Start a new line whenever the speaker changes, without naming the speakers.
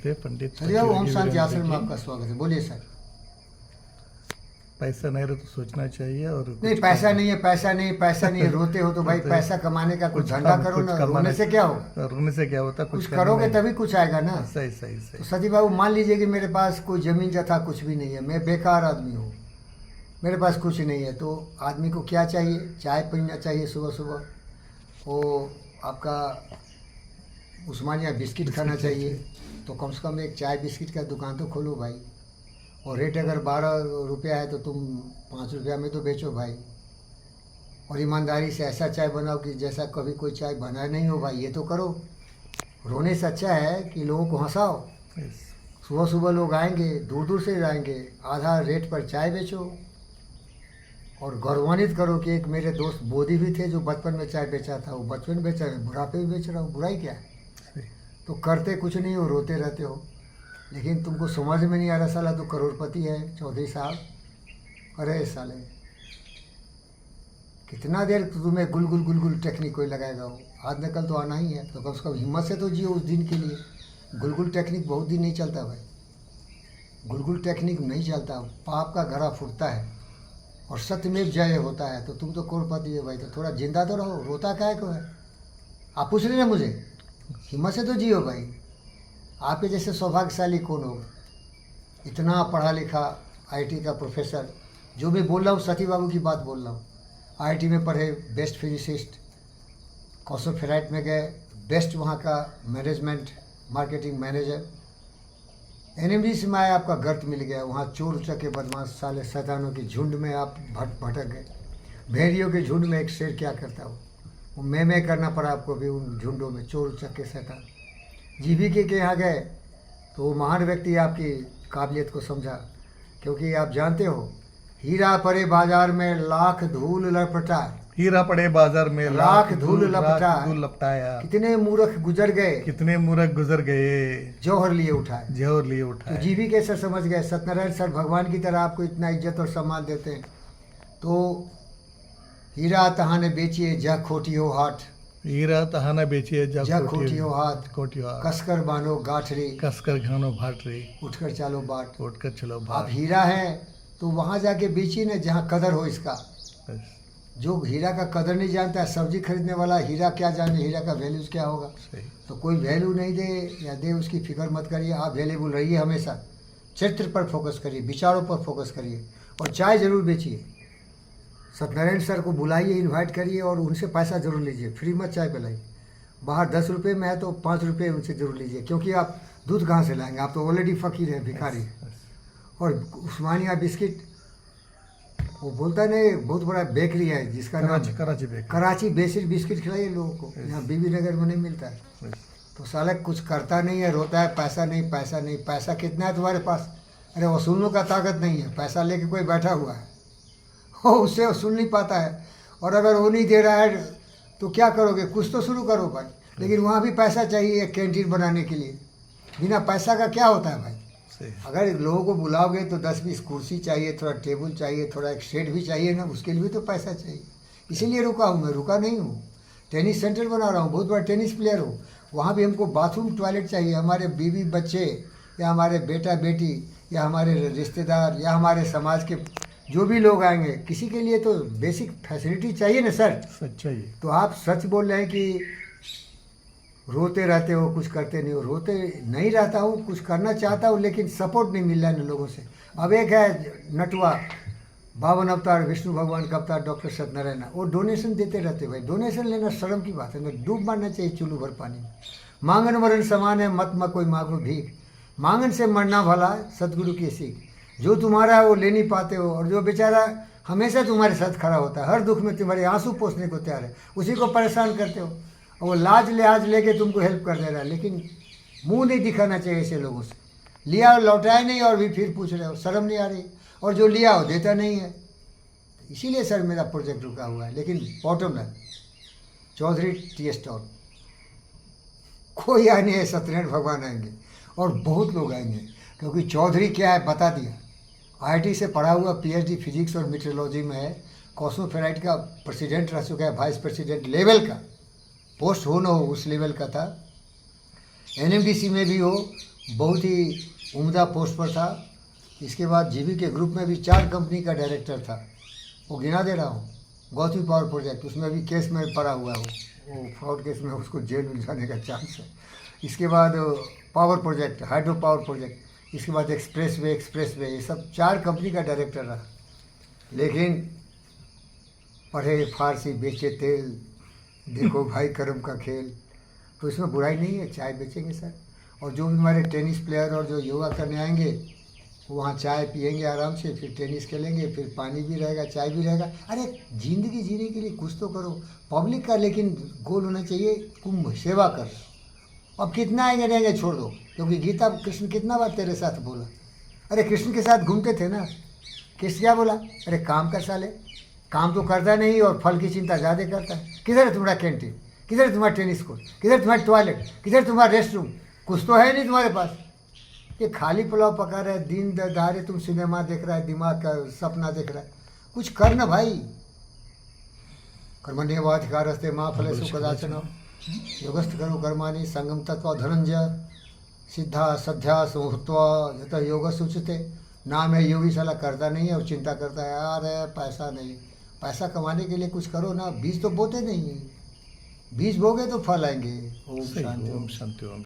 नमस्ते पंडित।
सर ओम शांति आश्रम में आपका स्वागत है। बोलिए सर।
पैसा नहीं रहे तो सोचना चाहिए और
नहीं, पैसा नहीं है, पैसा नहीं, पैसा नहीं है, रोते हो तो भाई पैसा कमाने का कुछ धंधा करो ना। रोने से क्या हो,
रोने से क्या होता,
कुछ करोगे तभी कुछ आएगा ना।
सही सही
तो
सही।
सती बाबू मान लीजिए कि मेरे पास कोई जमीन जथा कुछ भी नहीं है, मैं बेकार आदमी हूँ, मेरे पास कुछ नहीं है, तो आदमी को क्या चाहिए? चाय पीना चाहिए सुबह सुबह, वो आपका उस्मानिया बिस्किट खाना चाहिए। तो कम से कम एक चाय बिस्किट का दुकान तो खोलो भाई, और रेट अगर 12 रुपया है तो तुम 5 रुपया में तो बेचो भाई। और ईमानदारी से ऐसा चाय बनाओ कि जैसा कभी कोई चाय बना नहीं हो भाई, ये तो करो। रोने से अच्छा है कि लोगों को हंसाओ। सुबह सुबह लोग आएंगे, दूर दूर से आएंगे, आधा रेट पर चाय बेचो और गौरवान्वित करो कि एक मेरे दोस्त बोधी भी थे जो बचपन में चाय बेचा था, वो बचपन में बेचा है, बुढ़ापे में बेच रहा हूँ, बुराई क्या है? तो करते कुछ नहीं हो, रोते रहते हो। लेकिन तुमको समझ में नहीं आ रहा, साला तो करोड़पति है चौधरी साहब। अरे साले कितना देर तुम्हें गुल गुल टेक्निक कोई लगाएगा? हो आज न कल तो आना ही है, तो कम से कम हिम्मत से तो जियो उस दिन के लिए। गुल टेक्निक बहुत दिन नहीं चलता भाई, गुल टेक्निक नहीं चलता। पाप का घड़ा फूटता है और सत्यमेव जय होता है। तो तुम तो करोड़पति है भाई, तो थोड़ा जिंदा तो रहो, रोता काहे को है? आप पूछ रहे ना मुझे, हिम्मत से तो जियो भाई। आपके जैसे सौभाग्यशाली कौन होगा? इतना पढ़ा लिखा आईटी का प्रोफेसर, जो मैं बोल रहा हूँ सती बाबू की बात बोल रहा हूँ। आईटी में पढ़े, बेस्ट फिजिसिस्ट, कॉस्मोफेराइट में गए, बेस्ट वहाँ का मैनेजमेंट मार्केटिंग मैनेजर। एनएमडीसी में आया, आपका गर्त मिल गया, वहाँ चोर उचके बदमाश साले शैतानों के झुंड में आप भटक गए। भेड़ियों के झुंड में एक शेर क्या करता हो, वो मैं करना पड़ा आपको भी उन झुंडों में, चोर उचके शैतान। जीवीके के यहाँ गए तो वो महान व्यक्ति आपकी काबिलियत को समझा, क्योंकि आप जानते हो हीरा पड़े बाजार में लाख धूल लपटाए,
हीरा पड़े बाजार में
लाख धूल
लपटाया।
कितने मूर्ख गुजर गए,
कितने मूर्ख गुजर गए,
जौहर लिए उठाए,
जौहर लिए
तो
उठाए।
जीवीके सर समझ गए, सत्यनारायण सर भगवान की तरह आपको इतना इज्जत और सम्मान देते हैं। तो हीरा तहाने बेचिए जा खोटी हो हाथ,
हीरा तहाना बेचिए
जा खोटी हो हाथ,
कोटियो हाथ,
कसकर बानो गाठरी,
कसकर घानो भाटरी,
उठकर चालो बाट।
उठकर चलो
आप
भाट।
हीरा है तो वहाँ जाके बेचिए ना जहाँ कदर हो इसका। जो हीरा का कदर नहीं जानता है, सब्जी खरीदने वाला हीरा क्या जाने, हीरा का वैल्यूज क्या होगा।
सही।
तो कोई वैल्यू नहीं दे या दे उसकी फिक्र मत करिए, आप वैल्यूबल रहिए। हमेशा चरित्र पर फोकस करिए, विचारों पर फोकस करिए, और चाय जरूर बेचिए। सत्यनारायण सर को बुलाइए, इनवाइट करिए और उनसे पैसा जरूर लीजिए, फ्री मत चाय पिलाइए। बाहर 10 रुपये में है तो 5 रुपये उनसे जरूर लीजिए, क्योंकि आप दूध कहाँ से लाएंगे, आप तो ऑलरेडी फ़कीर हैं, भिखारी। और उस्मानिया बिस्किट, वो बोलता नहीं, बहुत बड़ा बेकरी है जिसका नाम कराची बेसिक बिस्किट खिलाइए लोगों को, यहाँ बीबी नगर में नहीं मिलता है। तो साला कुछ करता नहीं है, रोता है पैसा नहीं पैसा नहीं। पैसा कितना है तुम्हारे पास? अरे वसूलने का ताकत नहीं है, पैसा लेके कोई बैठा हुआ है, वो उससे वसूल नहीं पाता है। और अगर वो नहीं दे रहा है तो क्या करोगे? कुछ तो शुरू करो भाई। लेकिन वहाँ भी पैसा चाहिए एक कैंटीन बनाने के लिए, बिना पैसा का क्या होता है भाई? अगर लोगों को बुलाओगे तो 10-20 कुर्सी चाहिए, थोड़ा टेबल चाहिए, थोड़ा एक सेट भी चाहिए ना, उसके लिए भी तो पैसा चाहिए। इसीलिए रुका हूँ मैं, रुका नहीं हूँ। टेनिस सेंटर बना रहा हूँ, बहुत बड़ा टेनिस प्लेयर हूँ। वहाँ भी हमको बाथरूम टॉयलेट चाहिए, हमारे बीवी बच्चे या हमारे बेटा बेटी या हमारे रिश्तेदार या हमारे समाज के जो भी लोग आएंगे, किसी के लिए तो बेसिक फैसिलिटी चाहिए ना सर।
सच चाहिए।
तो आप सच बोल रहे हैं कि रोते रहते हो, कुछ करते नहीं हो। रोते नहीं रहता हूँ, कुछ करना चाहता हूँ, लेकिन सपोर्ट नहीं मिल रहा है लोगों से। अब एक है नटवा 52 अवतार विष्णु भगवान का अवतार डॉक्टर सत्यनारायण, वो डोनेशन देते रहते भाई। डोनेशन लेना शर्म की बात है ना, डूब मारना चाहिए चुल्लू भर पानी में। मांगन मरण समान है, मत म कोई मांगो भीख। मांगन से मरना भला, सतगुरु की सीख। जो तुम्हारा है वो ले नहीं पाते हो, और जो बेचारा हमेशा तुम्हारे साथ खड़ा होता है, हर दुख में तुम्हारे आंसू पोंछने को तैयार है, उसी को परेशान करते हो। और वो लाज लिहाज लेके तुमको हेल्प कर दे रहा है, लेकिन मुंह नहीं दिखाना चाहिए ऐसे लोगों से। लिया लौटाए नहीं और भी फिर पूछ रहे हो, शर्म नहीं आ रही। और जो लिया हो देता नहीं है। इसीलिए सर मेरा प्रोजेक्ट रुका हुआ है। लेकिन bottom line, Chaudhary tea stall कोई आए नहीं है, सत्यनारायण भगवान आएंगे और बहुत लोग आएंगे, क्योंकि चौधरी क्या है बता दिया। आईआईटी से पढ़ा हुआ, पीएचडी फिजिक्स और मीटरोलॉजी में है, कॉस्मोफेराइट का प्रेसिडेंट रह चुका है, वाइस प्रेसिडेंट लेवल का पोस्ट हो ना हो उस लेवल का था। एनएमडीसी में भी हो, बहुत ही उम्दा पोस्ट पर था। इसके बाद जीवी के ग्रुप में भी 4 कंपनी का डायरेक्टर था, वो गिना दे रहा हूँ। गौतमी पावर प्रोजेक्ट, उसमें भी केस में पड़ा हुआ है वो फ्रॉड केस में, उसको जेल मिल जाने का चांस है। इसके बाद power project, hydro power project, इसके बाद एक्सप्रेस वे, ये सब 4 कंपनी का डायरेक्टर रहा। लेकिन पढ़े फारसी बेचे तेल, देखो भाई कर्म का खेल। तो इसमें बुराई नहीं है, चाय बेचेंगे सर। और जो हमारे टेनिस प्लेयर और जो योगा करने आएंगे, वहाँ चाय पियेंगे आराम से, फिर टेनिस खेलेंगे, फिर पानी भी रहेगा, चाय भी रहेगा। अरे जिंदगी जीने के लिए कुछ तो करो पब्लिक का, लेकिन गोल होना चाहिए कुंभ सेवा कर। अब कितना आएंगे रहेंगे छोड़ दो, क्योंकि गीता कृष्ण कितना बार तेरे साथ बोला। अरे कृष्ण के साथ घूमते थे ना, कृष्ण क्या बोला? अरे काम कर साले, काम तो करता नहीं और फल की चिंता ज़्यादा करता है। किधर है तुम्हारा कैंटीन, किधर है तुम्हारा टेनिस कोर्ट, किधर तुम्हारा टॉयलेट, किधर तुम्हारा रेस्ट रूम? कुछ तो है नहीं तुम्हारे पास। ये खाली पुलाव पका रहा है, दिन दहाड़े तुम सिनेमा देख रहा है, दिमाग का सपना देख रहा है। कुछ कर ना भाई। कर्मण्येवाधिकारस्ते मा फलेषु कदाचन योगस्थ करो कर्माणि संगम तत्व धनंजय सिद्धा सध्या सुहृत्वा यत योग सूचते। नाम है योगी, साला करता नहीं है और चिंता करता है यार पैसा नहीं। पैसा कमाने के लिए कुछ करो ना, बीज तो बोते नहीं है, बीज बोगे तो फल आएंगे। ओम शांति।
ओम शांति ओम